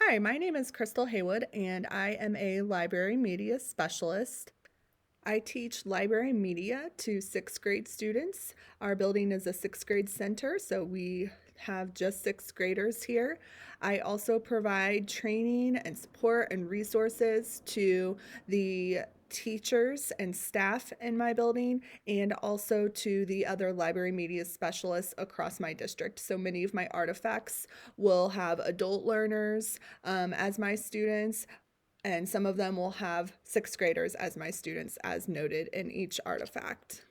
Hi, my name is Crystal Haywood, and I am a library media specialist. I teach library media to sixth grade students. Our building is a sixth grade center, so we have just sixth graders here. I also provide training and support and resources to the teachers and staff in my building and also to the other library media specialists across my district. So many of my artifacts will have adult learners as my students, and some of them will have sixth graders as my students, as noted in each artifact.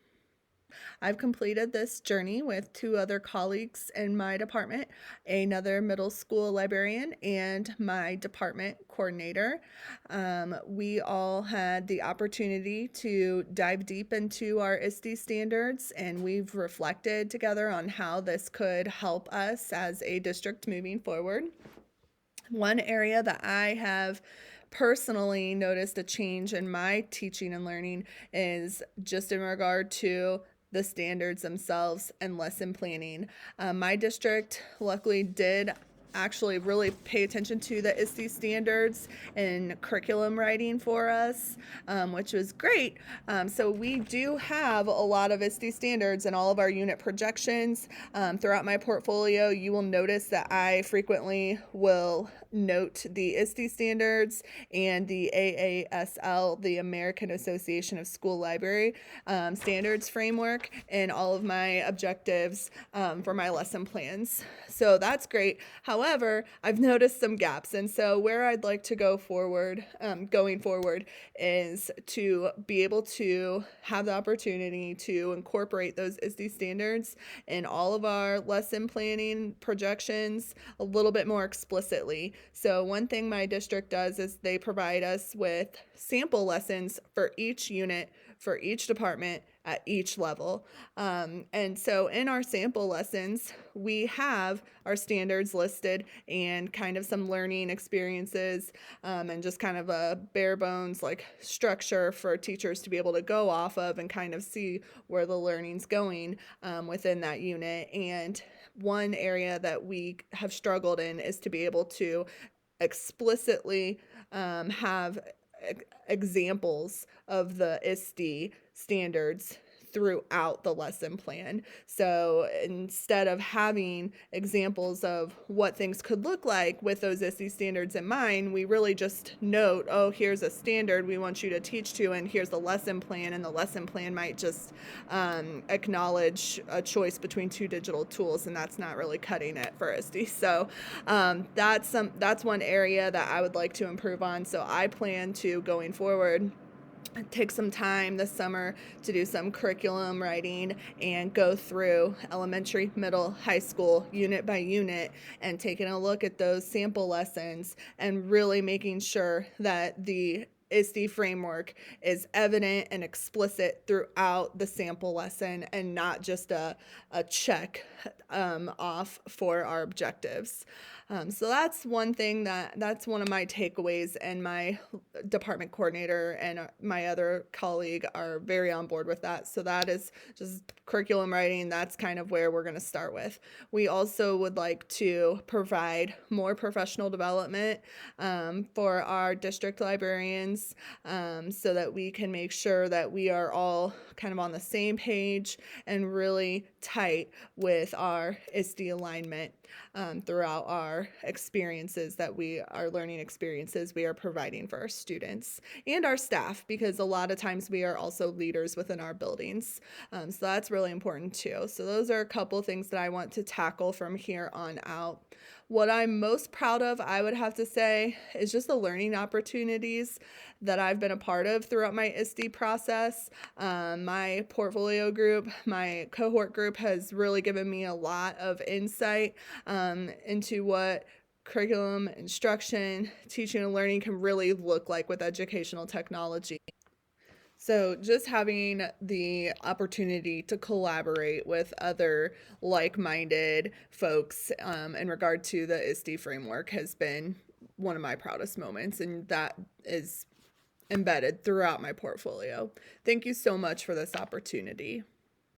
I've completed this journey with two other colleagues in my department, another middle school librarian, and my department coordinator. We all had the opportunity to dive deep into our ISTE standards, and we've reflected together on how this could help us as a district moving forward. One area that I have personally noticed a change in my teaching and learning is just in regard to the standards themselves and lesson planning. My district luckily did actually really pay attention to the ISTE standards and curriculum writing for us, which was great. So we do have a lot of ISTE standards in all of our unit projections. Throughout my portfolio, you will notice that I frequently will note the ISTE standards and the AASL, the American Association of School Library standards framework, in all of my objectives for my lesson plans. So that's great. However, I've noticed some gaps, and so where I'd like to go forward, going forward, is to be able to have the opportunity to incorporate those ISTE standards in all of our lesson planning projections a little bit more explicitly. So one thing my district does is they provide us with sample lessons for each unit, for each department at each level. And so in our sample lessons, we have our standards listed and kind of some learning experiences, and just kind of a bare bones like structure for teachers to be able to go off of and kind of see where the learning's going within that unit. And one area that we have struggled in is to be able to explicitly have examples of the ISTE standards throughout the lesson plan. So instead of having examples of what things could look like with those ISTE standards in mind, we really just note, oh, here's a standard we want you to teach to, and here's the lesson plan, and the lesson plan might just acknowledge a choice between two digital tools, and that's not really cutting it for ISTE. So that's one area that I would like to improve on. So I plan to, going forward, take some time this summer to do some curriculum writing and go through elementary, middle, high school, unit by unit, and taking a look at those sample lessons and really making sure that the ISTE framework is evident and explicit throughout the sample lesson and not just a check off for our objectives. So that's one thing that's one of my takeaways, and my department coordinator and my other colleague are very on board with that. So that is just curriculum writing. That's kind of where we're going to start with. We also would like to provide more professional development for our district librarians, so that we can make sure that we are all kind of on the same page and really tight with our ISTE alignment throughout our experiences, that our learning experiences we are providing for our students and our staff, because a lot of times we are also leaders within our buildings. So that's really important too. So those are a couple things that I want to tackle from here on out. What I'm most proud of, I would have to say, is just the learning opportunities that I've been a part of throughout my ISTE process. My portfolio group, my cohort group, has really given me a lot of insight into what curriculum, instruction, teaching and learning can really look like with educational technology. So just having the opportunity to collaborate with other like-minded folks in regard to the ISTE framework has been one of my proudest moments, and that is embedded throughout my portfolio. Thank you so much for this opportunity.